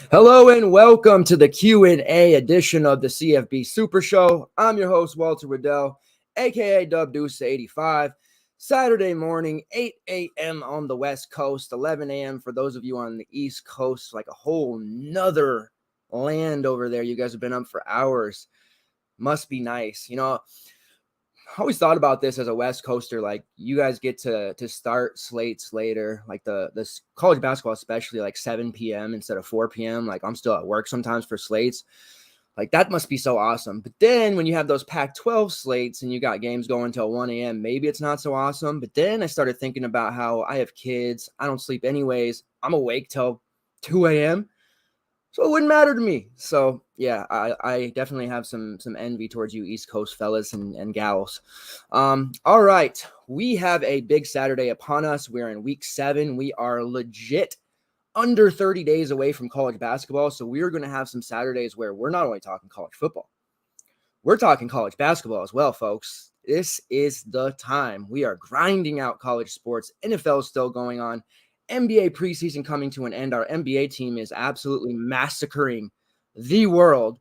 Hello and welcome to the Q&A edition of the CFB Super Show. I'm your host, Walter Waddell, aka Dub Deuce 85. Saturday morning, 8 a.m. on the West Coast, 11 a.m. for those of you on the East Coast, like a whole nother land over there. You guys have been up for hours. Must be nice. You know, I always thought about this as a West Coaster, like you guys get to start slates later, like the college basketball, especially like 7 p.m. instead of 4 p.m. Like I'm still at work sometimes for slates. Like that must be so awesome. But then when you have those Pac-12 slates and you got games going till 1 a.m., maybe it's not so awesome. But then I started thinking about how I have kids. I don't sleep anyways. I'm awake till 2 a.m. So it wouldn't matter to me. So yeah, I definitely have some envy towards you East Coast fellas and gals. All right. We have a big Saturday upon us. We're in week 7. We are legit under 30 days away from college basketball. So we're going to have some Saturdays where we're not only talking college football, we're talking college basketball as well, folks. This is the time. We are grinding out college sports. NFL is still going on. NBA preseason coming to an end. Our NBA team is absolutely massacring the world.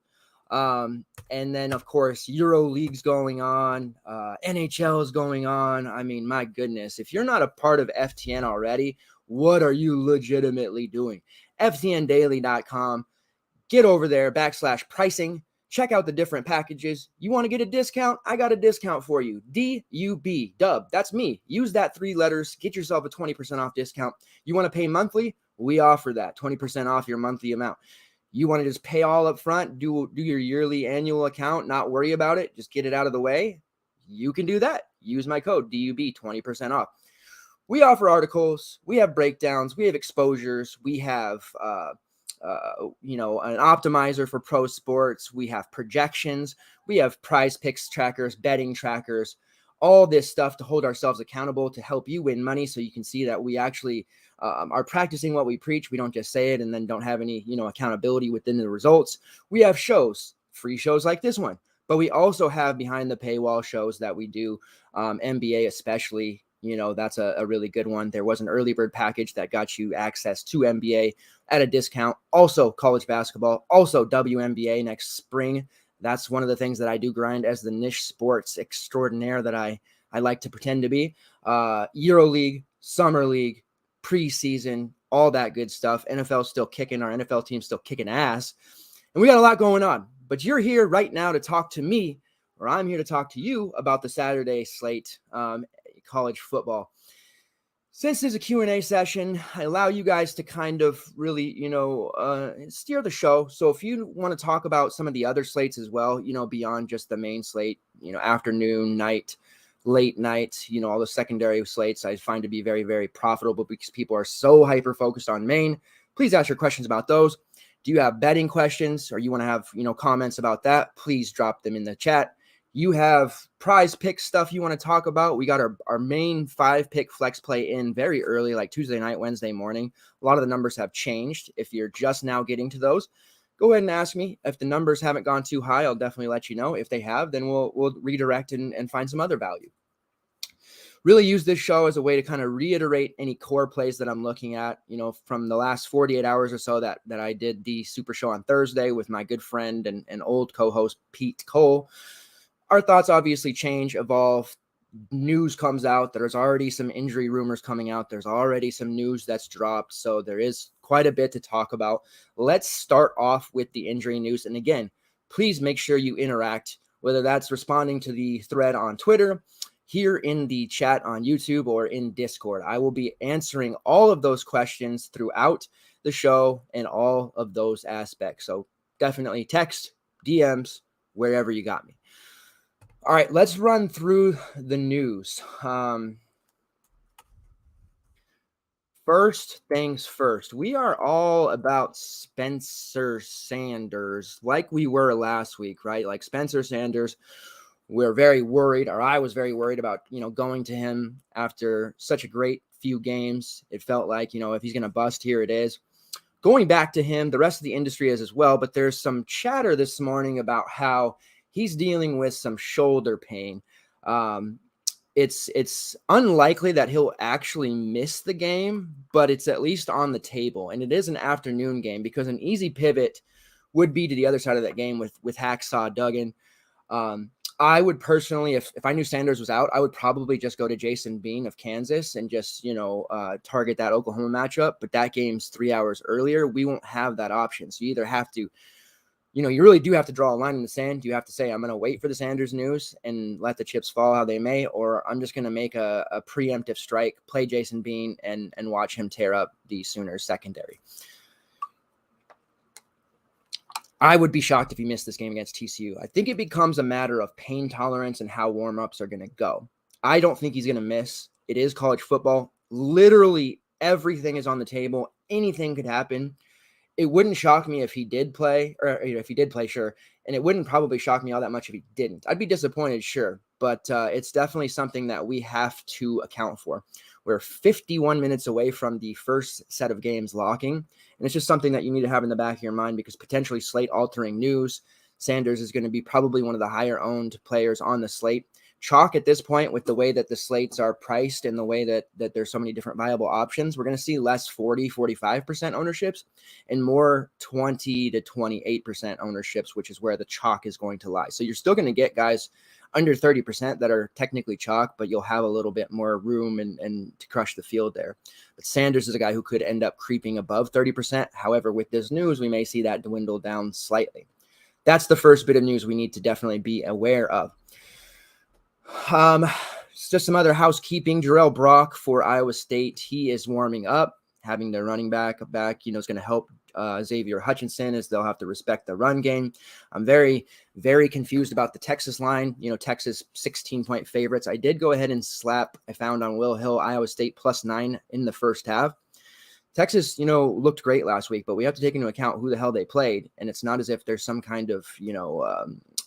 And then, of course, Euro League's going on. NHL is going on. I mean, my goodness, if you're not a part of FTN already, what are you legitimately doing? FTNdaily.com. Get over there, /pricing. Check out the different packages. You want to get a discount? I got a discount for you. DUB, Dub. That's me. Use that 3 letters. Get yourself a 20% off discount. You want to pay monthly? We offer that 20% off your monthly amount. You want to just pay all up front, do your yearly annual account, not worry about it, just get it out of the way? You can do that. Use my code DUB, 20% off. We offer articles. We have breakdowns. We have exposures. We have an optimizer for pro sports. We have projections. We have PrizePicks trackers, betting trackers, all this stuff to hold ourselves accountable, to help you win money. So you can see that we actually are practicing what we preach. We don't just say it and then don't have any, accountability within the results. We have shows, free shows like this one, but we also have behind the paywall shows that we do, NBA especially. That's a really good one. There was an early bird package that got you access to NBA at a discount. Also college basketball, also WNBA next spring. That's one of the things that I do grind as the niche sports extraordinaire that I like to pretend to be. Euro League, Summer League, preseason, all that good stuff. NFL still kicking. Our NFL team's still kicking ass. And we got a lot going on. But you're here right now to talk to me, or I'm here to talk to you about the Saturday slate, college football. Since there's a Q&A session, I allow you guys to kind of really, steer the show. So if you want to talk about some of the other slates as well, beyond just the main slate, afternoon, night, late night, all the secondary slates I find to be very, very profitable because people are so hyper-focused on main. Please ask your questions about those. Do you have betting questions or you want to have, comments about that? Please drop them in the chat. You have PrizePicks stuff you want to talk about. We got our main 5-pick flex play in very early, like Tuesday night, Wednesday morning. A lot of the numbers have changed. If you're just now getting to those, go ahead and ask me. If the numbers haven't gone too high, I'll definitely let you know. If they have, then we'll redirect and find some other value. Really use this show as a way to kind of reiterate any core plays that I'm looking at, from the last 48 hours or so that I did the Super Show on Thursday with my good friend and old co-host Pete Cole. Our thoughts obviously change, evolve. News comes out. There's already some injury rumors coming out. There's already some news that's dropped. So there is quite a bit to talk about. Let's start off with the injury news. And again, please make sure you interact, whether that's responding to the thread on Twitter, here in the chat on YouTube, or in Discord. I will be answering all of those questions throughout the show and all of those aspects. So definitely text, DMs, wherever you got me. All right, let's run through the news. First things first, we are all about Spencer Sanders like we were last week, right? Like Spencer Sanders, we're very worried, or I was very worried about, going to him after such a great few games. It felt like, if he's going to bust, here it is. Going back to him, the rest of the industry is as well, but there's some chatter this morning about how he's dealing with some shoulder pain. It's unlikely that he'll actually miss the game, but it's at least on the table. And it is an afternoon game because an easy pivot would be to the other side of that game with Hacksaw Duggan. I would personally, if I knew Sanders was out, I would probably just go to Jason Bean of Kansas and just, target that Oklahoma matchup. But that game's 3 hours earlier. We won't have that option. So you either have to, you really do have to draw a line in the sand. You have to say, I'm going to wait for the Sanders news and let the chips fall how they may, or I'm just going to make a preemptive strike, play Jason Bean, and watch him tear up the Sooners secondary. I would be shocked if he missed this game against TCU. I think it becomes a matter of pain tolerance and how warm-ups are going to go. I don't think he's going to miss. It is college football. Literally everything is on the table. Anything could happen. It wouldn't shock me if he did play, or if he did play, sure. And it wouldn't probably shock me all that much if he didn't. I'd be disappointed, sure. But it's definitely something that we have to account for. We're 51 minutes away from the first set of games locking. And it's just something that you need to have in the back of your mind because potentially slate altering news. Sanders is going to be probably one of the higher owned players on the slate. Chalk at this point, with the way that the slates are priced and the way that there's so many different viable options, we're going to see less 40-45% ownerships and more 20 to 28% ownerships, which is where the chalk is going to lie. So you're still going to get guys under 30% that are technically chalk, but you'll have a little bit more room and to crush the field there. But Sanders is a guy who could end up creeping above 30%. However, with this news, we may see that dwindle down slightly. That's the first bit of news we need to definitely be aware of. Just some other housekeeping. Jarrell Brock for Iowa State. He is warming up, having their running back, is going to help Xavier Hutchinson as they'll have to respect the run game. I'm very, very confused about the Texas line. Texas 16-point favorites. I did go ahead and I found on Will Hill, Iowa State +9 in the first half. Texas, looked great last week, but we have to take into account who the hell they played. And it's not as if there's some kind of,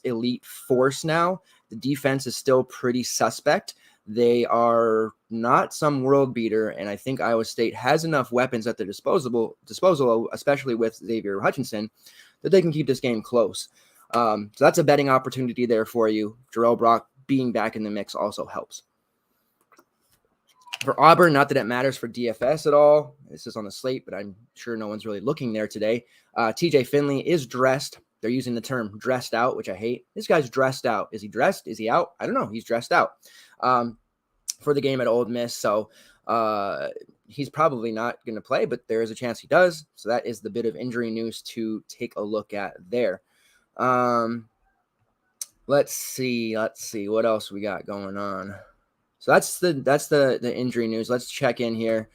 elite force now. The defense is still pretty suspect. They are not some world beater, and I think Iowa State has enough weapons at their disposal, especially with Xavier Hutchinson, that they can keep this game close. So that's a betting opportunity there for you. Jarrell Brock being back in the mix also helps. For Auburn, not that it matters for DFS at all. This is on the slate, but I'm sure no one's really looking there today. TJ Finley is dressed. They're using the term dressed out, which I hate. This guy's dressed out. Is he dressed? Is he out? I don't know. He's dressed out for the game at Ole Miss. So he's probably not going to play, but there is a chance he does. So that is the bit of injury news to take a look at there. Let's see what else we got going on. So that's the injury news. Let's check in here.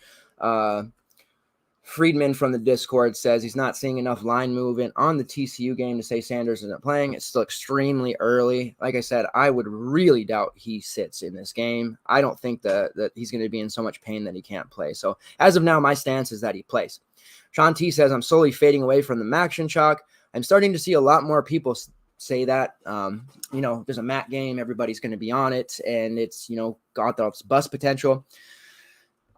Friedman from the Discord says he's not seeing enough line movement on the TCU game to say Sanders isn't playing. It's still extremely early. Like I said, I would really doubt he sits in this game. I don't think that he's going to be in so much pain that he can't play. So as of now, my stance is that he plays. Sean T says, I'm slowly fading away from the Maction chalk. I'm starting to see a lot more people say that. There's a Mac game. Everybody's going to be on it. And it's, got the bust potential.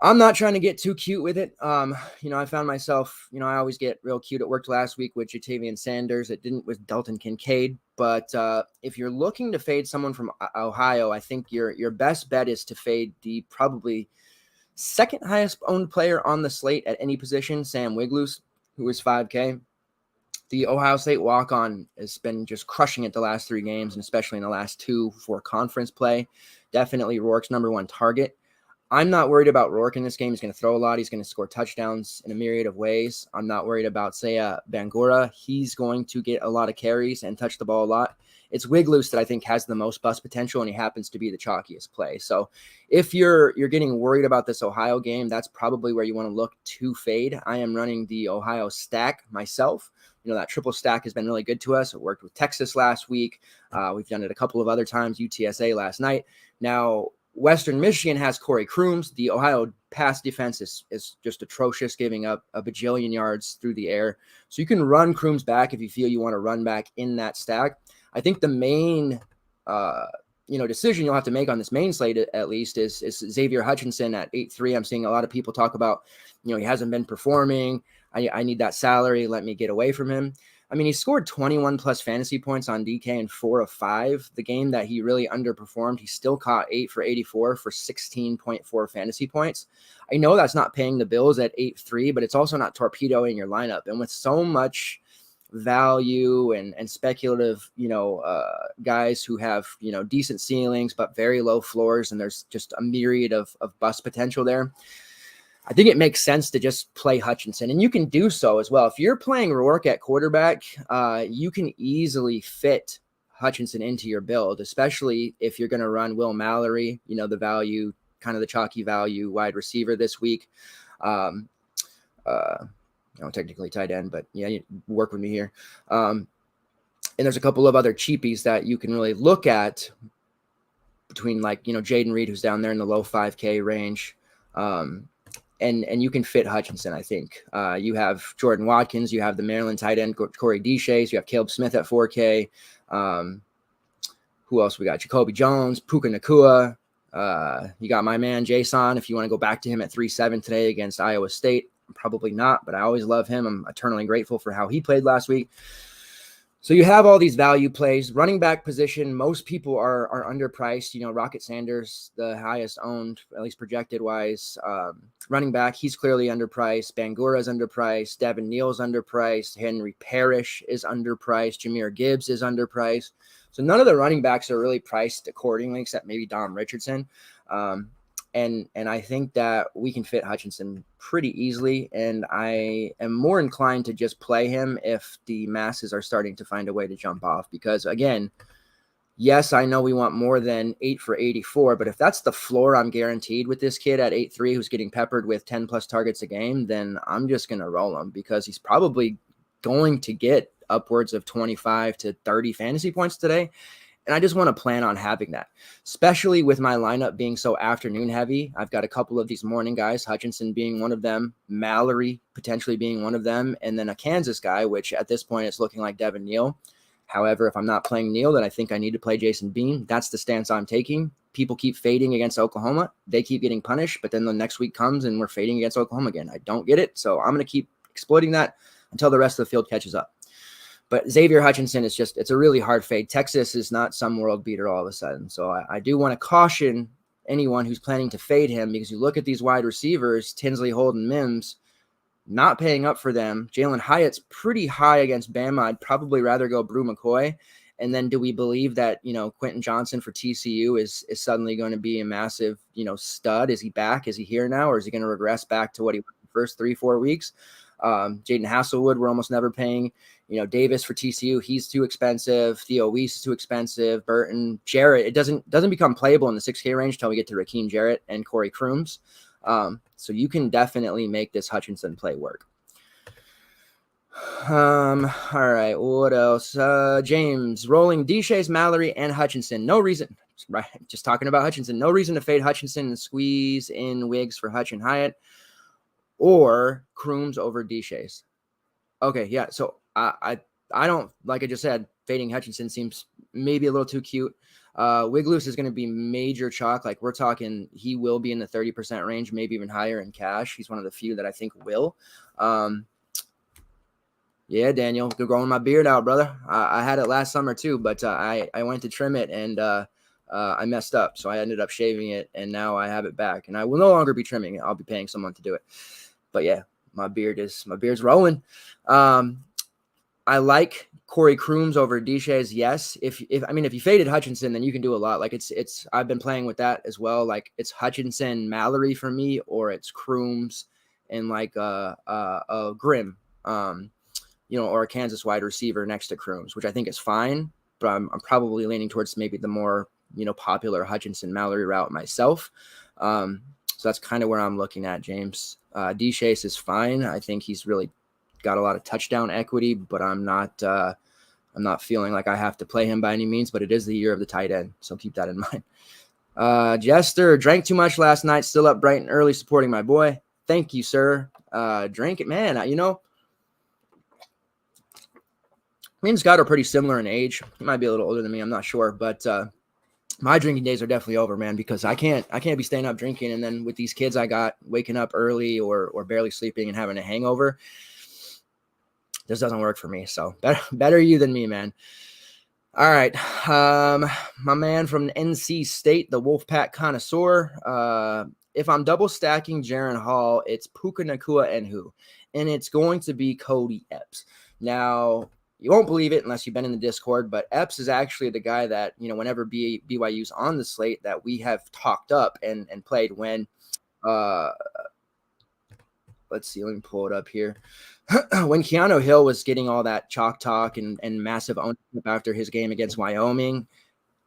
I'm not trying to get too cute with it. I found myself, I always get real cute. It worked last week with Jatavian Sanders. It didn't with Dalton Kincaid. But if you're looking to fade someone from Ohio, I think your best bet is to fade the probably second highest owned player on the slate at any position, Sam Wiglusz, who is 5K. The Ohio State walk-on has been just crushing it the last 3 games, and especially in the last 2 for conference play. Definitely Rourke's number 1 target. I'm not worried about Rourke in this game. He's going to throw a lot. He's going to score touchdowns in a myriad of ways. I'm not worried about, Bangura. He's going to get a lot of carries and touch the ball a lot. It's Wiglusz that I think has the most bust potential, and he happens to be the chalkiest play. So if you're getting worried about this Ohio game, that's probably where you want to look to fade. I am running the Ohio stack myself. That triple stack has been really good to us. It worked with Texas last week. We've done it a couple of other times, UTSA last night. Now, Western Michigan has Corey Crooms. The Ohio pass defense is just atrocious, giving up a bajillion yards through the air. So you can run Crooms back if you feel you want to run back in that stack. I think the main decision you'll have to make on this main slate at least is Xavier Hutchinson at 8-3. I'm seeing a lot of people talk about, he hasn't been performing. I need that salary. Let me get away from him. I mean, he scored 21 plus fantasy points on DK in 4 of 5. The game that he really underperformed, he still caught 8 for 84 for 16.4 fantasy points. I know that's not paying the bills at 8-3, but it's also not torpedoing your lineup. And with so much value and speculative, guys who have, decent ceilings, but very low floors, and there's just a myriad of bust potential there, I think it makes sense to just play Hutchinson, and you can do so as well. If you're playing Rourke at quarterback, you can easily fit Hutchinson into your build, especially if you're going to run Will Mallory, the value, kind of the chalky value wide receiver this week. Technically tight end, but yeah, you work with me here. And there's a couple of other cheapies that you can really look at between Jaden Reed, who's down there in the low 5K range. And you can fit Hutchinson, I think. You have Jordan Watkins, you have the Maryland tight end, Corey Deshays, you have Caleb Smith at 4K. Who else we got? Jacoby Jones, Puka Nacua. You got my man, Jason, if you want to go back to him at 3-7 today against Iowa State. Probably not, but I always love him. I'm eternally grateful for how he played last week. So you have all these value plays. Running back position, most people are underpriced. Rocket Sanders, the highest owned, at least projected wise, running back. He's clearly underpriced. Bangura's underpriced. Devin Neal's underpriced. Henry Parrish is underpriced. Jahmyr Gibbs is underpriced. So none of the running backs are really priced accordingly, except maybe Dom Richardson. And I think that we can fit Hutchinson pretty easily, and I am more inclined to just play him if the masses are starting to find a way to jump off. Because, again, yes, I know we want more than 8 for 84, but if that's the floor I'm guaranteed with this kid at 8-3 who's getting peppered with 10-plus targets a game, then I'm just going to roll him because he's probably going to get upwards of 25 to 30 fantasy points today. And I just want to plan on having that, especially with my lineup being so afternoon heavy. I've got a couple of these morning guys, Hutchinson being one of them, Mallory potentially being one of them, and then a Kansas guy, which at this point is looking like Devin Neal. However, if I'm not playing Neal, then I think I need to play Jason Bean. That's the stance I'm taking. People keep fading against Oklahoma. They keep getting punished, but then the next week comes and we're fading against Oklahoma again. I don't get it. So I'm going to keep exploiting that until the rest of the field catches up. But Xavier Hutchinson is it's a really hard fade. Texas is not some world beater all of a sudden. So I do want to caution anyone who's planning to fade him, because you look at these wide receivers, Tinsley, Holden, Mims, not paying up for them. Jalen Hyatt's pretty high against Bama. I'd probably rather go Brew McCoy. And then do we believe that, Quentin Johnson for TCU is suddenly going to be a massive, stud? Is he back? Is he here now? Or is he going to regress back to what he was the first 3-4 weeks? Jaden Hasselwood, we're almost never paying. Davis for TCU, he's too expensive. Theo Weiss is too expensive. Burton, Jarrett, it doesn't become playable in the 6K range until we get to Rakeem Jarrett and Corey Crooms. So you can definitely make this Hutchinson play work. All right, what else? James, rolling Deshays, Mallory, and Hutchinson. No reason, right? Just talking about Hutchinson. No reason to fade Hutchinson and squeeze in Wiggs for Hutch and Hyatt, or Crooms over Deshays. Okay, yeah. So I don't, like I just said, fading Hutchinson seems maybe a little too cute. Wigloose is going to be major chalk. Like, we're talking, he will be in the 30% range, maybe even higher in cash. He's one of the few that I think will. Yeah, Daniel, you're growing my beard out, brother. I had it last summer too, but I went to trim it and I messed up. So I ended up shaving it, and now I have it back, and I will no longer be trimming it. I'll be paying someone to do it. But yeah, my beard's rolling. I like Corey Crooms over Deshays. Yes. If you faded Hutchinson, then you can do a lot. Like I've been playing with that as well. Like, it's Hutchinson, Mallory for me, or it's Crooms and like a Grimm, or a Kansas wide receiver next to Crooms, which I think is fine, but I'm probably leaning towards maybe the more, popular Hutchinson Mallory route myself. So that's kind of where I'm looking at, James. Deshays is fine. I think he's really got a lot of touchdown equity, but I'm not feeling like I have to play him by any means, but it is the year of the tight end. So keep that in mind. Jester drank too much last night, still up bright and early supporting my boy. Thank you, sir. Drink it, man. Me and Scott are pretty similar in age. He might be a little older than me. I'm not sure, but my drinking days are definitely over, man, because I can't be staying up drinking. And then with these kids I got waking up early or barely sleeping and having a hangover, this doesn't work for me. So better you than me, man. All right. My man from NC State, the Wolfpack connoisseur. If I'm double stacking Jaren Hall, it's Puka Nacua and who? And it's going to be Cody Epps. Now, you won't believe it unless you've been in the Discord, but Epps is actually the guy that, whenever BYU's on the slate that we have talked up and played when, let's see, let me pull it up here. When Keanu Hill was getting all that chalk talk and massive ownership after his game against Wyoming,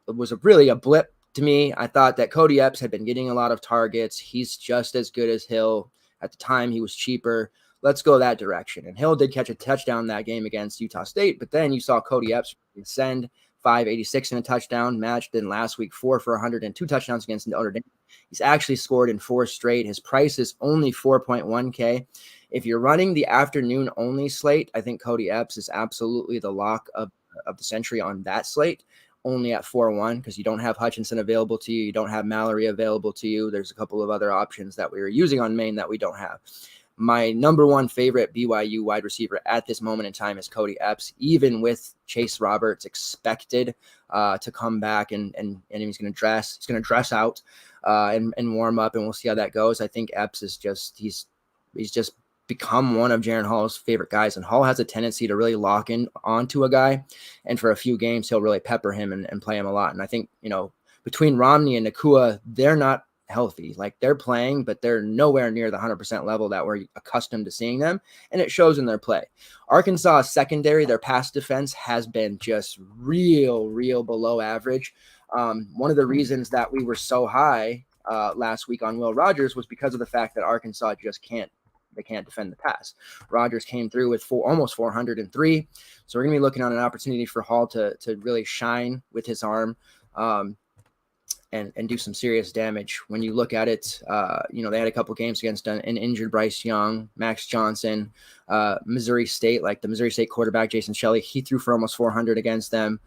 it was really a blip to me. I thought that Cody Epps had been getting a lot of targets. He's just as good as Hill. At the time, he was cheaper. Let's go that direction. And Hill did catch a touchdown that game against Utah State, but then you saw Cody Epps ascend 586 in a touchdown match. Then last week, 4 for 102 touchdowns against Notre Dame. He's actually scored in 4 straight. His price is only 4.1K. If you're running the afternoon only slate, I think Cody Epps is absolutely the lock of the century on that slate, only at 4-1 because you don't have Hutchinson available to you. You don't have Mallory available to you. There's a couple of other options that we were using on Maine that we don't have. My number one favorite BYU wide receiver at this moment in time is Cody Epps, even with Chase Roberts expected to come back and he's going to dress out and warm up, and we'll see how that goes. I think Epps is he's just become one of Jaren Hall's favorite guys, and Hall has a tendency to really lock in onto a guy, and for a few games he'll really pepper him and play him a lot. And I think, between Romney and Nacua, they're not healthy. Like, they're playing, but they're nowhere near the 100% level that we're accustomed to seeing them, and it shows in their play. Arkansas secondary, their pass defense has been just real below average. One of the reasons that we were so high last week on Will Rogers was because of the fact that Arkansas just can't defend the pass. Rogers came through with almost 403. So we're going to be looking on an opportunity for Hall to really shine with his arm and do some serious damage. When you look at it, they had a couple games against an injured Bryce Young, Max Johnson, Missouri State, like the Missouri State quarterback, Jason Shelley, he threw for almost 400 against them.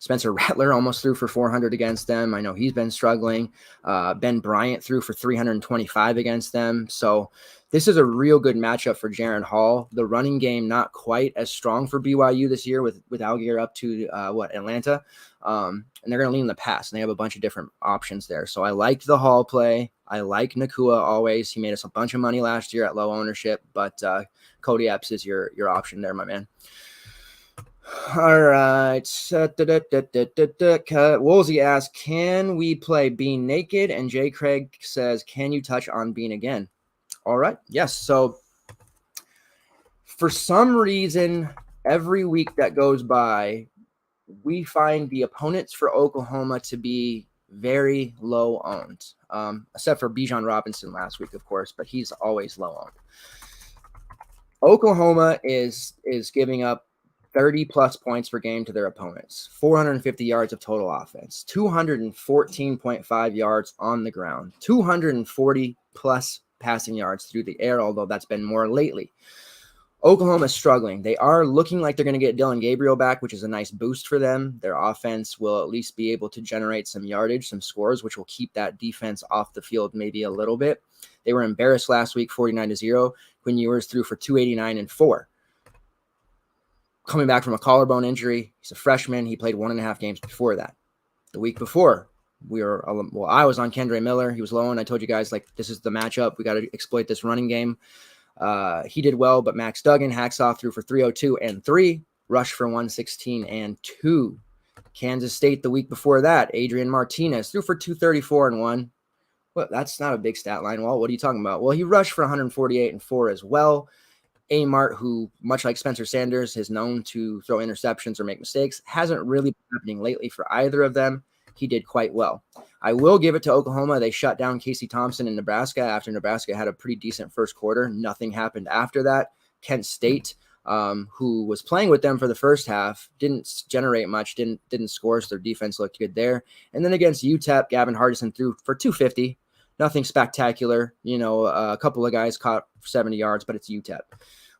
Spencer Rattler almost threw for 400 against them. I know he's been struggling. Ben Bryant threw for 325 against them. So this is a real good matchup for Jaren Hall. The running game not quite as strong for BYU this year with Algier up to Atlanta. And they're going to lean the pass, and they have a bunch of different options there. So I liked the Hall play. I like Nacua always. He made us a bunch of money last year at low ownership, but Cody Epps is your option there, my man. All right. Woolsey asks, can we play Bean naked? And Jay Craig says, can you touch on Bean again? All right. Yes. So for some reason, every week that goes by, we find the opponents for Oklahoma to be very low owned, except for Bijan Robinson last week, of course, but he's always low owned. Oklahoma is giving up 30 plus points per game to their opponents, 450 yards of total offense, 214.5 yards on the ground, 240 plus passing yards through the air, although that's been more lately. Oklahoma is struggling. They are looking like they're going to get Dylan Gabriel back, which is a nice boost for them. Their offense will at least be able to generate some yardage, some scores, which will keep that defense off the field maybe a little bit. They were embarrassed last week, 49-0. Quinn Ewers threw for 289 and 4. Coming back from a collarbone injury. He's a freshman. He played 1.5 games before that. The week before, I was on Kendre Miller. He was low, and I told you guys, this is the matchup. We got to exploit this running game. He did well, but Max Duggan, Hacksaw threw for 302 and 3, rushed for 116 and 2. Kansas State the week before that, Adrian Martinez threw for 234 and 1. Well, that's not a big stat line, Walt. What are you talking about? Well, he rushed for 148 and 4 as well. Amart, who, much like Spencer Sanders, is known to throw interceptions or make mistakes, hasn't really been happening lately for either of them. He did quite well. I will give it to Oklahoma. They shut down Casey Thompson in Nebraska after Nebraska had a pretty decent first quarter. Nothing happened after that. Kent State who was playing with them for the first half, didn't generate much, didn't score, so their defense looked good there. And then against UTEP, Gavin Hardison threw for 250. Nothing spectacular. A couple of guys caught 70 yards, but it's UTEP.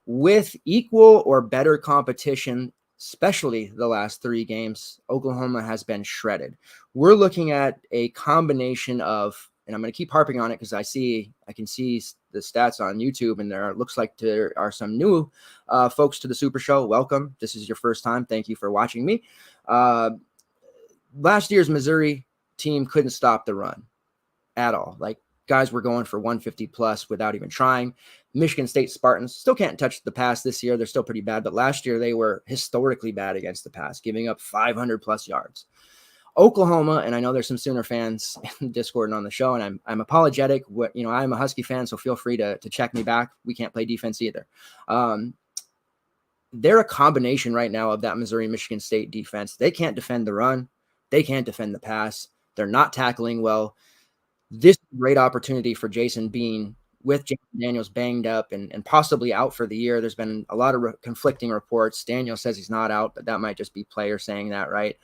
With equal or better competition, especially the last 3 games, Oklahoma has been shredded. We're looking at a combination of, and I'm going to keep harping on it because I can see the stats on YouTube, and looks like there are some new folks to the Super Show. Welcome. This is your first time. Thank you for watching me. Last year's Missouri team couldn't stop the run at all. Like, guys were going for 150 plus without even trying. Michigan State Spartans still can't touch the pass this year. They're still pretty bad, but last year they were historically bad against the pass, giving up 500 plus yards. Oklahoma, and I know there's some Sooner fans in Discord and on the show, and I'm apologetic. I'm a Husky fan, so feel free to check me back. We can't play defense either. They're a combination right now of that Missouri-Michigan State defense. They can't defend the run. They can't defend the pass. They're not tackling well. This is a great opportunity for Jason Bean with James Daniels banged up and possibly out for the year. There's been a lot of conflicting reports. Daniel says he's not out, but that might just be players saying that, right?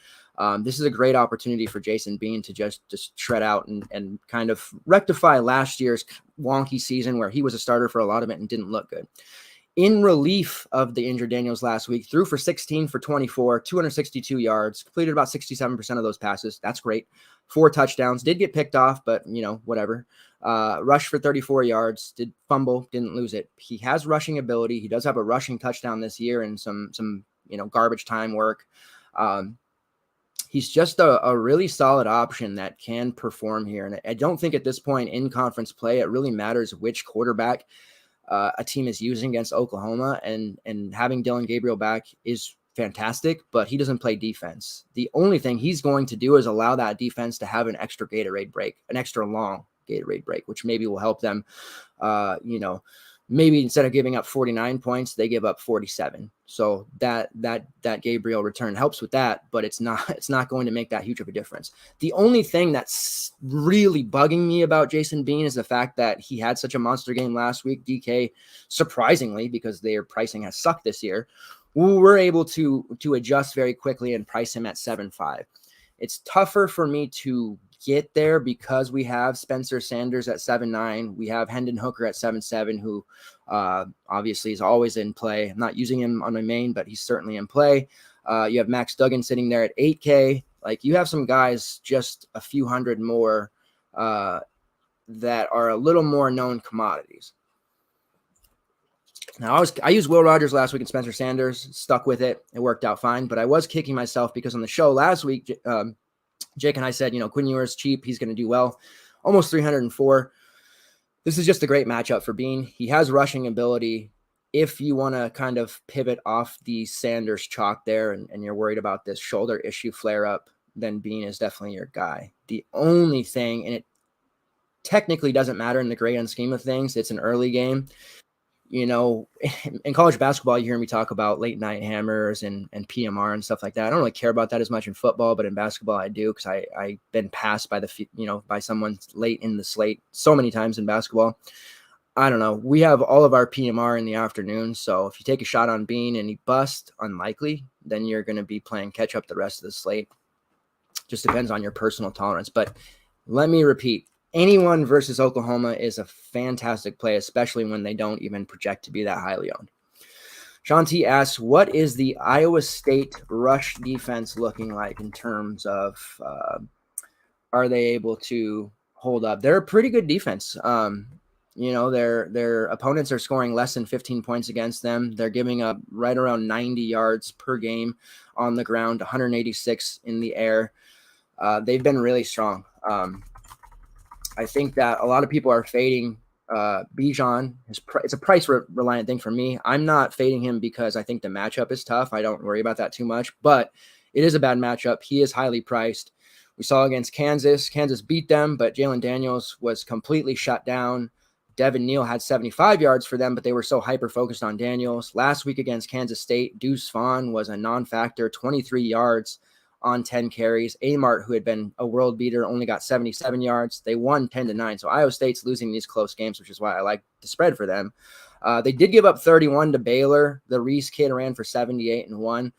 This is a great opportunity for Jason Bean to just shred out and kind of rectify last year's wonky season where he was a starter for a lot of it and didn't look good. In relief of the injured Daniels last week, threw for 16 for 24, 262 yards, completed about 67% of those passes. That's great. 4 touchdowns, did get picked off, but whatever. Rushed for 34 yards, did fumble, didn't lose it. He has rushing ability. He does have a rushing touchdown this year and some garbage time work. He's just a really solid option that can perform here. And I don't think at this point in conference play, it really matters which quarterback a team is using against Oklahoma, and having Dylan Gabriel back is fantastic, but he doesn't play defense. The only thing he's going to do is allow that defense to have an extra Gatorade break, an extra long Gatorade break, which maybe will help them, maybe instead of giving up 49 points, they give up 47. So that Gabriel return helps with that, but it's not going to make that huge of a difference. The only thing that's really bugging me about Jason Bean is the fact that he had such a monster game last week. DK, surprisingly, because their pricing has sucked this year, we're able to adjust very quickly and price him at 7.5. It's tougher for me to get there because we have Spencer Sanders at 7.9. We have Hendon Hooker at 7.7, who obviously is always in play. I'm not using him on my main, but he's certainly in play. You have Max Duggan sitting there at 8K. Like, you have some guys just a few hundred more that are a little more known commodities. Now, I used Will Rogers last week and Spencer Sanders, stuck with it. It worked out fine, but I was kicking myself because on the show last week, Jake and I said, Quinn Ewers cheap. He's going to do well. Almost 304. This is just a great matchup for Bean. He has rushing ability. If you want to kind of pivot off the Sanders chalk there and you're worried about this shoulder issue flare up, then Bean is definitely your guy. The only thing, and it technically doesn't matter in the grand scheme of things, it's an early game. In college basketball, you hear me talk about late night hammers and PMR and stuff like that. I don't really care about that as much in football, but in basketball I do, because I've been passed by by someone late in the slate so many times in basketball. I don't know. We have all of our PMR in the afternoon, so if you take a shot on Bean and he busts, unlikely, then you're going to be playing catch up the rest of the slate. Just depends on your personal tolerance. But let me repeat. Anyone versus Oklahoma is a fantastic play, especially when they don't even project to be that highly owned. Sean T asks, what is the Iowa State rush defense looking like in terms of are they able to hold up? They're a pretty good defense. Their opponents are scoring less than 15 points against them. They're giving up right around 90 yards per game on the ground, 186 in the air. They've been really strong. I think that a lot of people are fading Bijan. It's a price reliant thing for me. I'm not fading him because I think the matchup is tough. I don't worry about that too much, but it is a bad matchup. He is highly priced. We saw against Kansas. Kansas beat them, but Jalen Daniels was completely shut down. Devin Neal had 75 yards for them, but they were so hyper-focused on Daniels. Last week against Kansas State, Deuce Vaughn was a non-factor, 23 yards on 10 carries. Amart, who had been a world beater, only got 77 yards. They won 10-9. So Iowa State's losing these close games, which is why I like the spread for them. They did give up 31 to Baylor. The Reese kid ran for 78 and 1,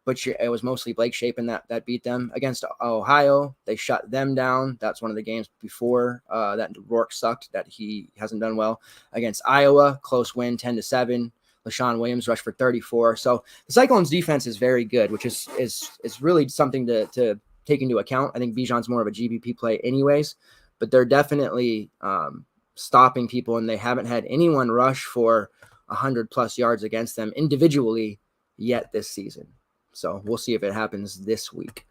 but it was mostly Blake Shapen that beat them. Against Ohio, they shut them down. That's one of the games before that Rourke sucked, that he hasn't done well. Against Iowa, close win, 10-7. LaShawn Williams rushed for 34. So the Cyclones defense is very good, which is really something to take into account. I think Bijan's more of a GBP play anyways, but they're definitely stopping people, and they haven't had anyone rush for 100+ yards against them individually yet this season. So we'll see if it happens this week.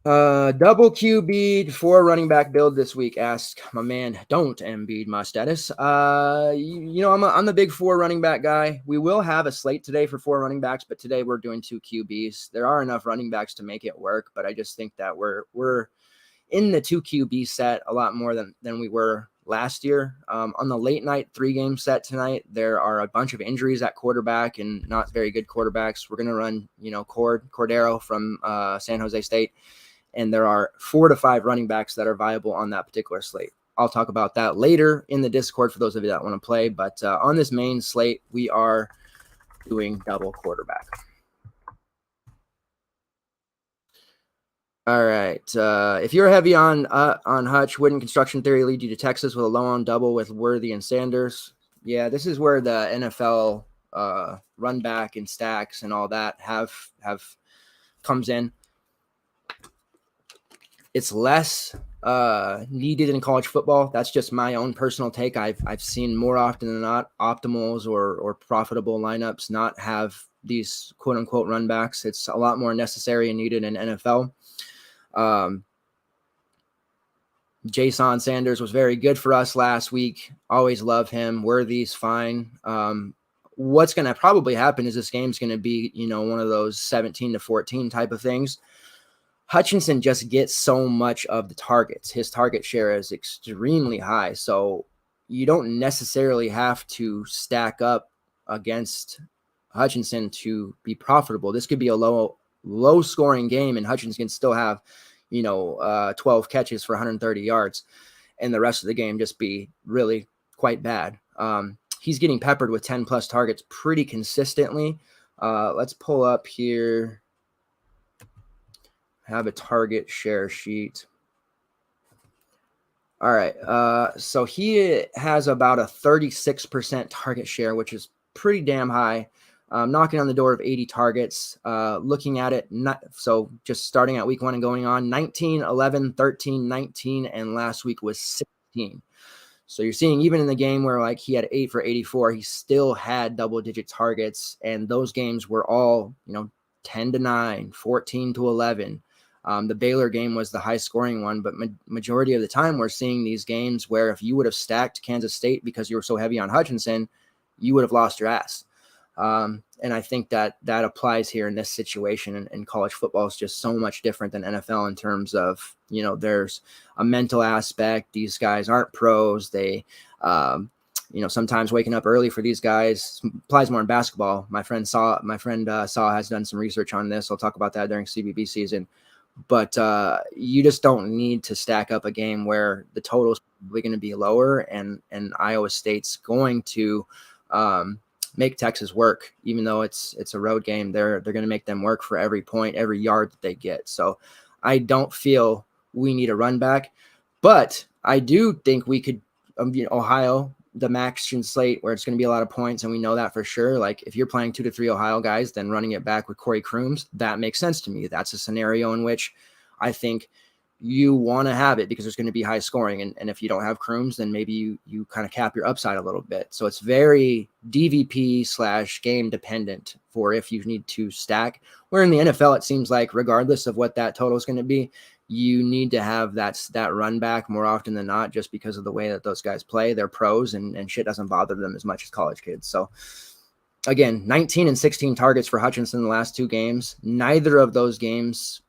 Double QB 4 running back build this week. Ask my man, don't Embiid my status. I'm the big 4 running back guy. We will have a slate today for 4 running backs, but today we're doing 2 QBs. There are enough running backs to make it work, but I just think that we're in the 2 QB set a lot more than we were last year. On the late night 3-game set tonight, there are a bunch of injuries at quarterback and not very good quarterbacks. We're going to run, Cordero from San Jose State. And there are 4 to 5 running backs that are viable on that particular slate. I'll talk about that later in the Discord for those of you that want to play. But on this main slate, we are doing double quarterback. All right. If you're heavy on Hutch, wouldn't construction theory lead you to Texas with a low on double with Worthy and Sanders? Yeah, this is where the NFL run back and stacks and all that have comes in. It's less needed in college football. That's just my own personal take. I've seen more often than not optimals or profitable lineups not have these quote unquote run backs. It's a lot more necessary and needed in NFL. Jason Sanders was very good for us last week. Always love him. Worthy's fine. What's going to probably happen is this game's going to be, one of those 17-14 type of things. Hutchinson just gets so much of the targets. His target share is extremely high. So you don't necessarily have to stack up against Hutchinson to be profitable. This could be a low scoring game, and Hutchinson can still have, 12 catches for 130 yards, and the rest of the game just be really quite bad. He's getting peppered with 10+ targets pretty consistently. Let's pull up here. Have a target share sheet. All right. So he has about a 36% target share, which is pretty damn high. Knocking on the door of 80 targets. Looking at it, so just starting at week 1 and going on, 19, 11, 13, 19, and last week was 16. So you're seeing even in the game where he had 8 for 84, he still had double-digit targets, and those games were all 10-9, 14-11. The Baylor game was the high-scoring one, but majority of the time we're seeing these games where if you would have stacked Kansas State because you were so heavy on Hutchinson, you would have lost your ass. And I think that applies here in this situation, and college football is just so much different than NFL in terms of, there's a mental aspect. These guys aren't pros. They, sometimes waking up early for these guys applies more in basketball. My friend Saw has done some research on this. I'll talk about that during CBB season. But you just don't need to stack up a game where the total is probably going to be lower, and Iowa State's going to make Texas work, even though it's a road game. They're going to make them work for every point, every yard that they get. So I don't feel we need a run back, but I do think we could, Ohio, the max slate where it's going to be a lot of points, and we know that for sure. Like if you're playing 2 to 3 Ohio guys, then running it back with Corey Crooms, that makes sense to me. That's a scenario in which I think you want to have it because there's going to be high scoring. And if you don't have Crooms, then maybe you kind of cap your upside a little bit. So it's very DVP / game dependent for if you need to stack. Where in the NFL, it seems like regardless of what that total is going to be, you need to have that run back more often than not, just because of the way that those guys play. They're pros and shit doesn't bother them as much as college kids. So again, 19 and 16 targets for Hutchinson in the last 2 games. Neither of those games,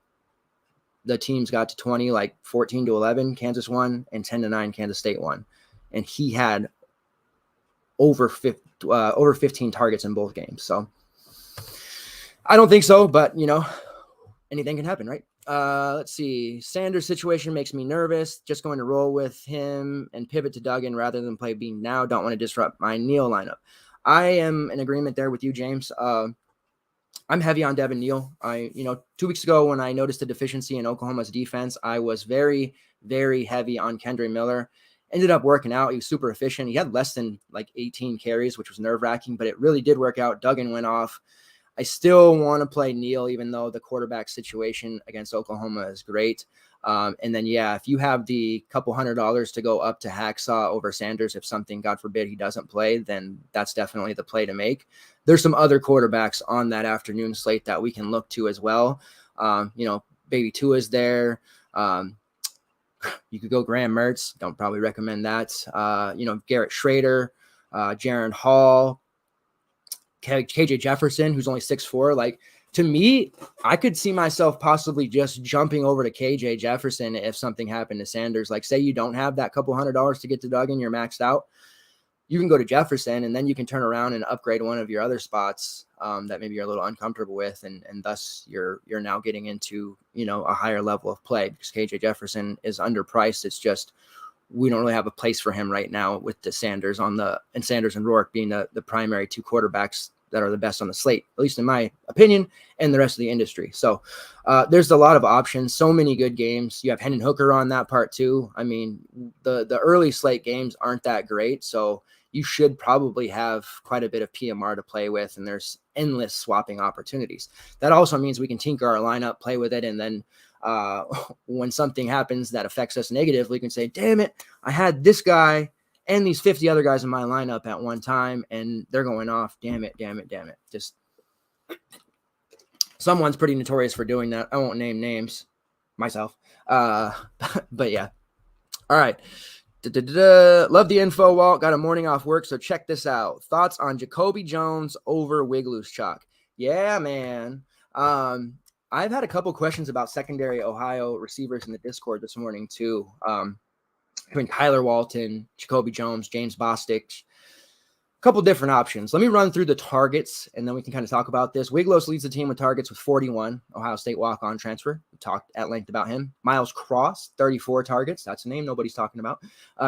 the teams got to 20, 14-11, Kansas won, and 10-9, Kansas State won. And he had over 15 targets in both games. So I don't think so, but anything can happen, right? Let's see. Sanders' situation makes me nervous. Just going to roll with him and pivot to Duggan rather than play Bean now. Don't want to disrupt my Neal lineup. I am in agreement there with you, James. I'm heavy on Devin Neal. 2 weeks ago when I noticed a deficiency in Oklahoma's defense, I was very, very heavy on Kendre Miller. Ended up working out. He was super efficient. He had less than like 18 carries, which was nerve-wracking, but it really did work out. Duggan went off. I still want to play Neal, even though the quarterback situation against Oklahoma is great. And then, if you have the couple $100 to go up to Hacksaw over Sanders, if something, God forbid, he doesn't play, then that's definitely the play to make. There's some other quarterbacks on that afternoon slate that we can look to as well. Baby Tua's there. You could go Graham Mertz. Don't probably recommend that. Garrett Schrader, Jaron Hall, KJ Jefferson, who's only 6'4". Like, to me, I could see myself possibly just jumping over to KJ Jefferson if something happened to Sanders. Like, say you don't have that couple $100 to get to Duggan, you're maxed out. You can go to Jefferson, and then you can turn around and upgrade one of your other spots that maybe you're a little uncomfortable with, and thus you're now getting into a higher level of play because KJ Jefferson is underpriced. It's just we don't really have a place for him right now with the Sanders and Rourke being the primary two quarterbacks that are the best on the slate, at least in my opinion, and the rest of the industry. So there's a lot of options, so many good games. You have Hendon Hooker on that part too. I mean, the early slate games aren't that great, so you should probably have quite a bit of PMR to play with, and there's endless swapping opportunities. That also means we can tinker our lineup, play with it, and then when something happens that affects us negatively, we can say, damn it, I had this guy and these 50 other guys in my lineup at one time, and they're going off. Damn it. Just someone's pretty notorious for doing that. I won't name names myself. But yeah. All right. Love the info, Walt. Got a morning off work, so check this out. Thoughts on Jacoby Jones over Wigloose Chalk? Yeah, man. I've had a couple questions about secondary Ohio receivers in the Discord this morning too. Between Kyler Walton, Jacoby Jones, James Bostic, a couple different options. Let me run through the targets, and then we can kind of talk about this. Wigloss leads the team with targets with 41. Ohio State walk-on transfer. We talked at length about him. Miles Cross, 34 targets. That's a name nobody's talking about.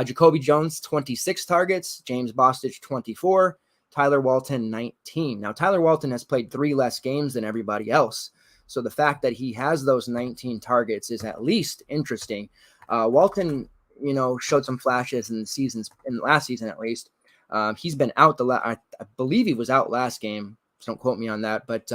Jacoby Jones, 26 targets. James Bostic, 24. Tyler Walton, 19. Now, Tyler Walton has played 3 less games than everybody else. So the fact that he has those 19 targets is at least interesting. Walton, showed some flashes in last season at least. He's been out I believe he was out last game. So don't quote me on that. But,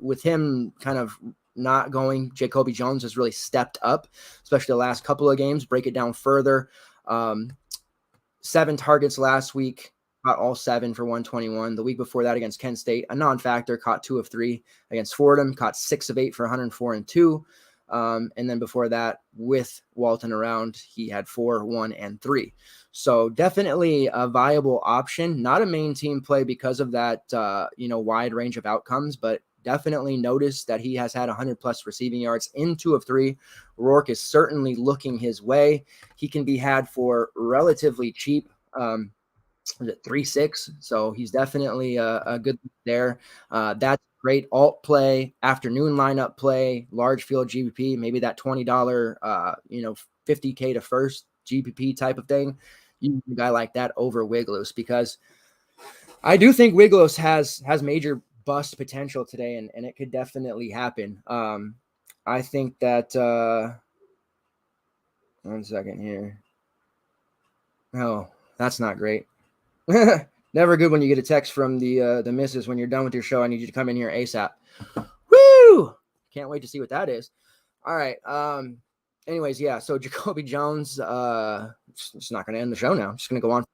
with him kind of not going, Jacoby Jones has really stepped up, especially the last couple of games. Break it down further. 7 targets last week, caught all 7 for 121. The week before that against Kent State, a non-factor, caught 2 of 3 against Fordham, caught 6 of 8 for 104 and 2. And then before that, with Walton around, he had 4, 1, and 3. So definitely a viable option, not a main team play because of that, wide range of outcomes, but definitely notice that he has had 100+ receiving yards in 2 of 3. Rourke is certainly looking his way. He can be had for relatively cheap. Was it 3.6? So he's definitely a good there. That's great alt play, afternoon lineup play, large field GPP, maybe that $20, $50K to first GPP type of thing. You need a guy like that over Wigloss, because I do think Wigloss has major bust potential today, and it could definitely happen. I think that one second here. Oh, that's not great. Never good when you get a text from the missus when you're done with your show. I need you to come in here ASAP. Woo! Can't wait to see what that is. All right. Anyways, yeah. So Jacoby Jones, it's not going to end the show now. I'm just going to go on.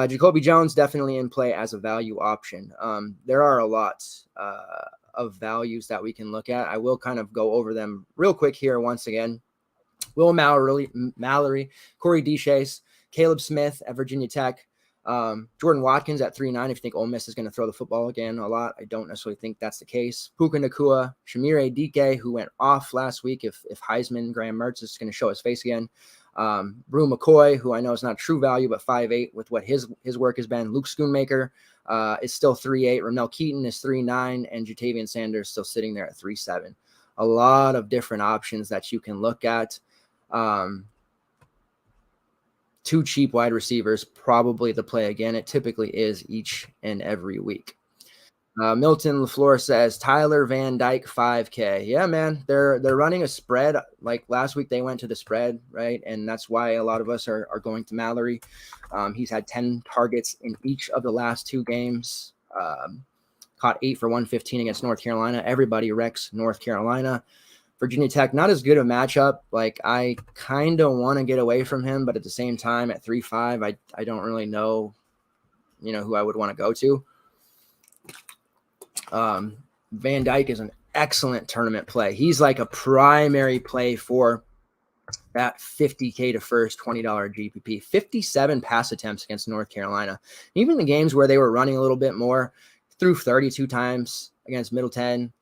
Jacoby Jones definitely in play as a value option. There are a lot of values that we can look at. I will kind of go over them real quick here once again. Will Mallory, Corey Deshaies, Caleb Smith at Virginia Tech. Jordan Watkins at 3.9. If you think Ole Miss is going to throw the football again a lot, I don't necessarily think that's the case. Puka Nacua, Shamir Dike, who went off last week. If Heisman, Graham Mertz is going to show his face again. Brew McCoy, who I know is not true value, but 5.8 with what his work has been. Luke Schoonmaker is still 3.8. Ramel Keaton is 3.9, and Jatavian Sanders still sitting there at 3.7. a lot of different options that you can look at. Two cheap wide receivers, probably the play again. It typically is each and every week. Milton LaFleur says Tyler Van Dyke 5K. Yeah, man, they're running a spread. Like last week, they went to the spread, right? And that's why a lot of us are going to Mallory. He's had 10 targets in each of the last 2 games. Caught 8 for 115 against North Carolina. Everybody wrecks North Carolina. Virginia Tech, not as good a matchup. Like I kind of want to get away from him, but at the same time, at 3-5, I don't really know, who I would want to go to. Van Dyke is an excellent tournament play. He's like a primary play for that $50K to first $20 GPP. 57 pass attempts against North Carolina. Even the games where they were running a little bit more, threw 32 times against Middle 10,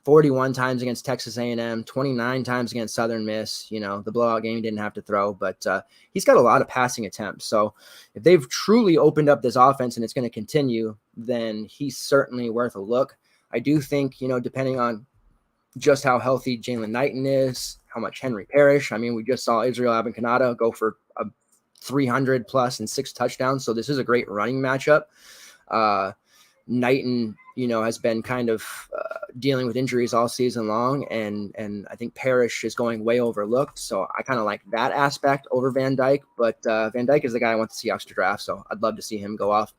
41 times against Texas A&M, 29 times against Southern Miss. The blowout game he didn't have to throw, but he's got a lot of passing attempts. So if they've truly opened up this offense and it's going to continue, then he's certainly worth a look. I do think, depending on just how healthy Jalen Knighton is, how much Henry Parrish. I mean, we just saw Israel Abankanata go for a 300 plus and 6 touchdowns. So this is a great running matchup. Knighton, has been kind of dealing with injuries all season long, and I think Parrish is going way overlooked. So I kind of like that aspect over Van Dyke, but Van Dyke is the guy I want to see extra draft, so I'd love to see him go off.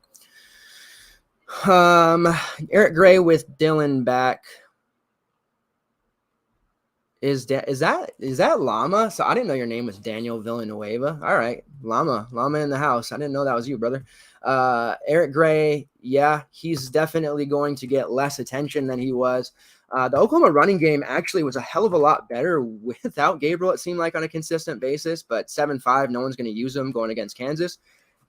Eric Gray with Dylan back. Is that Llama? So I didn't know your name was Daniel Villanueva. All right, Llama in the house. I didn't know that was you, brother. Eric Gray, yeah, he's definitely going to get less attention than he was. The Oklahoma running game actually was a hell of a lot better without Gabriel, it seemed like, on a consistent basis, but 7-5, no one's going to use him going against Kansas.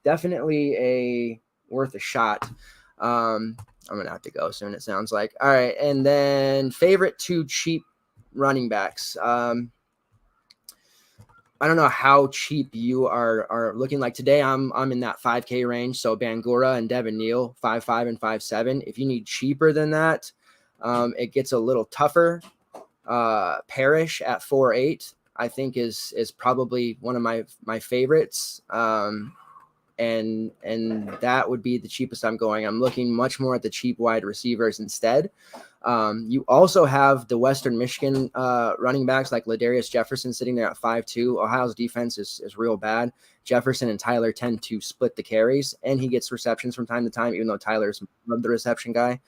Definitely worth a shot. I'm going to have to go soon, it sounds like. All right, and then favorite 2 cheap running backs. I don't know how cheap you are looking. Like today, I'm in that 5K range. So Bangura and Devin Neal, 5.5 and 5.7. If you need cheaper than that, it gets a little tougher. Parrish at 4.8, I think is probably one of my favorites. And that would be the cheapest I'm going. I'm looking much more at the cheap wide receivers instead. You also have the Western Michigan running backs like Ladarius Jefferson sitting there at 5.2. Ohio's defense is real bad. Jefferson and Tyler tend to split the carries, and he gets receptions from time to time, even though Tyler's the reception guy.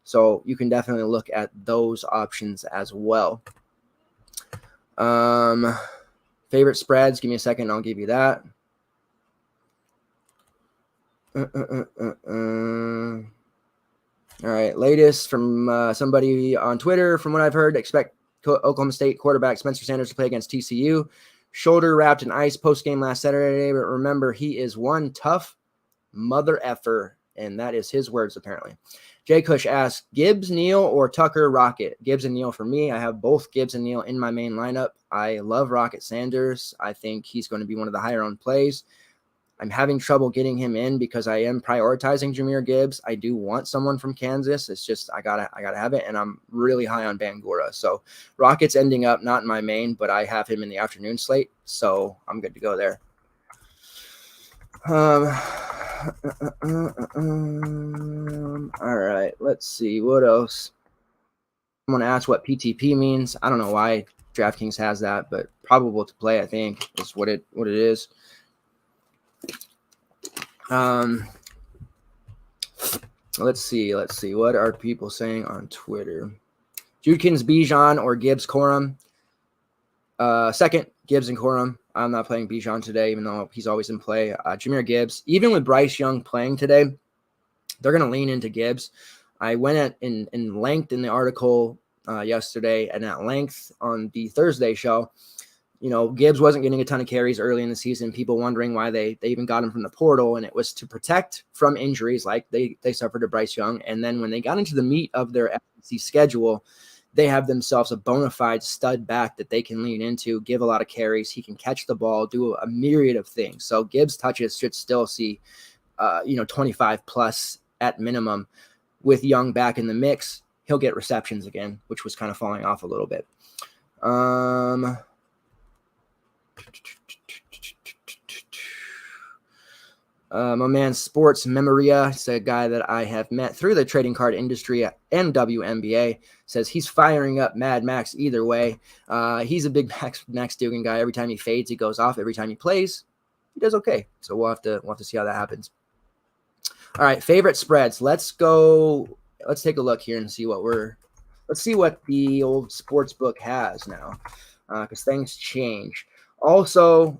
So you can definitely look at those options as well. Favorite spreads, give me a second, I'll give you that. All right, latest from somebody on Twitter. From what I've heard, expect Oklahoma State quarterback Spencer Sanders to play against TCU. Shoulder wrapped in ice post-game last Saturday, but remember, he is one tough mother effer, and that is his words, apparently. Jay Cush asks, Gibbs, Neal, or Tucker, Rocket? Gibbs and Neal for me. I have both Gibbs and Neal in my main lineup. I love Rocket Sanders. I think he's going to be one of the higher-owned plays. I'm having trouble getting him in because I am prioritizing Jahmyr Gibbs. I do want someone from Kansas. It's just I gotta have it, and I'm really high on Bangura. So Rocket's ending up not in my main, but I have him in the afternoon slate, so I'm good to go there. All right, let's see what else. I'm gonna ask what PTP means. I don't know why DraftKings has that, but probable to play, I think, is what it is. Let's see. What are people saying on Twitter? Judkins, Bijan, or Gibbs, Corum? Second, Gibbs and Corum. I'm not playing Bijan today, even though he's always in play. Jahmyr Gibbs, even with Bryce Young playing today, they're going to lean into Gibbs. I went in length in the article yesterday and at length on the Thursday show. Gibbs wasn't getting a ton of carries early in the season, people wondering why they even got him from the portal, and it was to protect from injuries like they suffered to Bryce Young. And then when they got into the meat of their SEC schedule, they have themselves a bona fide stud back that they can lean into, give a lot of carries. He can catch the ball, do a myriad of things. So Gibbs touches should still see, 25 plus at minimum with Young back in the mix. he'll get receptions again, which was kind of falling off a little bit. My man Sports Memoria, it's a guy that I have met through the trading card industry and WNBA, says he's firing up Mad Max either way. He's a big Max Dugan guy. Every time he fades, he goes off. Every time he plays, he does okay. So we'll have to see how that happens. All right, favorite spreads. Let's go. Let's take a look here and see let's see what the old sports book has now, because things change. Also,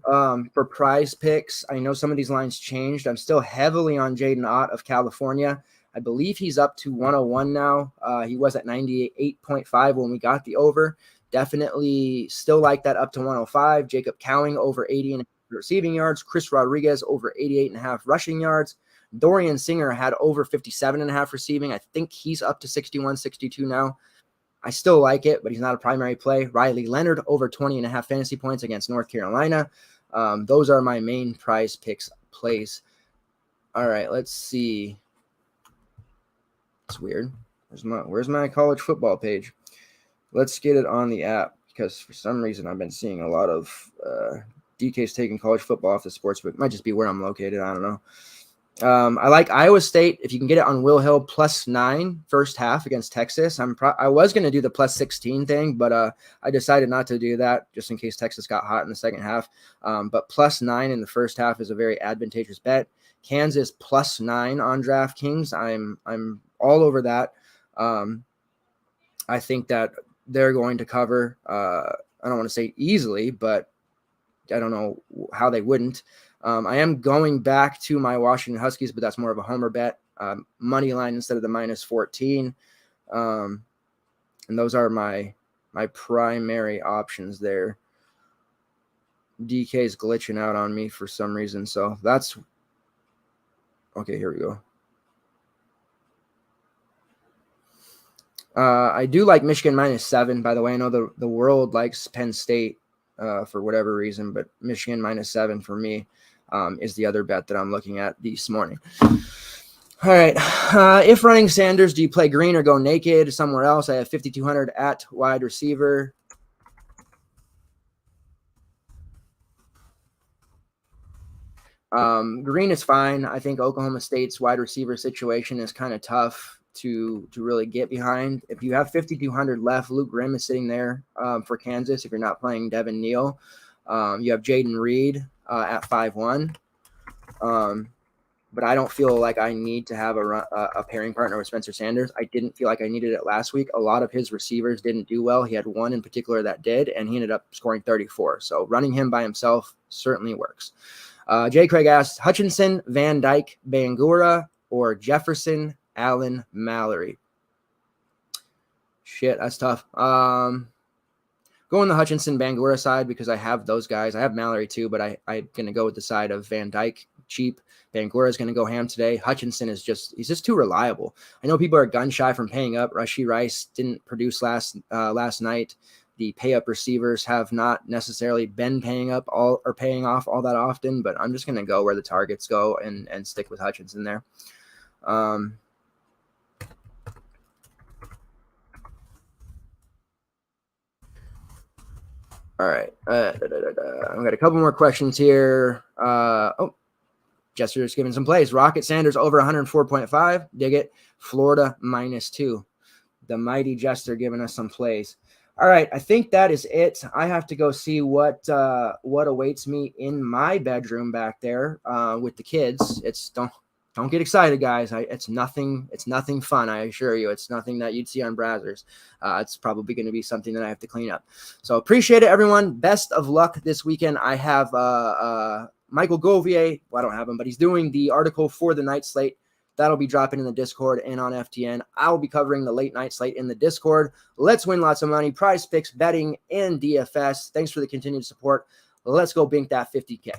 for PrizePicks, I know some of these lines changed. I'm still heavily on Jaden Ott of California. I believe he's up to 101 now. He was at 98.5 when we got the over. Definitely still like that up to 105. Jacob Cowing over 80 and receiving yards. Chris Rodriguez over 88.5 rushing yards. Dorian Singer had over 57.5 receiving. I think he's up to 61, 62 now. I still like it, but he's not a primary play. Riley Leonard over 20.5 fantasy points against North Carolina. Those are my main PrizePicks plays. All right, let's see. It's weird. Where's my college football page? Let's get it on the app, because for some reason I've been seeing a lot of DKs taking college football off the sportsbook. It might just be where I'm located. I don't know. I like Iowa State. If you can get it on Will Hill +9 first half against Texas. I was going to do the +16 thing, but I decided not to do that just in case Texas got hot in the second half. But +9 in the first half is a very advantageous bet. Kansas +9 on DraftKings. I'm all over that. I think that they're going to cover. I don't want to say easily, but I don't know how they wouldn't. I am going back to my Washington Huskies, but that's more of a homer bet. Money line instead of the -14. And those are my primary options there. DK is glitching out on me for some reason. So that's okay. Here we go. I do like Michigan -7, by the way. I know the world likes Penn State for whatever reason, but Michigan -7 for me is the other bet that I'm looking at this morning. All right. If running Sanders, do you play green or go naked somewhere else? I have 5,200 at wide receiver. Green is fine. I think Oklahoma State's wide receiver situation is kind of tough to really get behind. If you have 5,200 left, Luke Grimm is sitting there for Kansas. If you're not playing Devin Neal, you have Jaden Reed at 5-1. But I don't feel like I need to have a pairing partner with Spencer Sanders. I didn't feel like I needed it last week. A lot of his receivers didn't do well. He had one in particular that did, and he ended up scoring 34. So running him by himself certainly works. Jay Craig asked, Hutchinson, Van Dyke, Bangura, or Jefferson, Allen, Mallory? Shit, that's tough. Go on the Hutchinson, Bangura side because I have those guys. I have Mallory too, but I'm going to go with the side of Van Dyke, cheap. Bangura is going to go ham today. Hutchinson he's just too reliable. I know people are gun shy from paying up. Rashee Rice didn't produce last night. The pay up receivers have not necessarily been paying off all that often, but I'm just going to go where the targets go and stick with Hutchinson there. All right. I've got a couple more questions here. Jester's giving some plays. Rocket Sanders over 104.5. Dig it. Florida -2. The mighty Jester giving us some plays. All right. I think that is it. I have to go see what awaits me in my bedroom back there with the kids. Don't get excited, guys. It's nothing fun. I assure you, it's nothing that you'd see on Brazzers. It's probably going to be something that I have to clean up. So appreciate it, everyone. Best of luck this weekend. I have Michael Govier. Well, I don't have him, but he's doing the article for the night slate. That'll be dropping in the Discord and on FTN. I'll be covering the late night slate in the Discord. Let's win lots of money. PrizePicks, betting, and DFS. Thanks for the continued support. Let's go bink that 50K.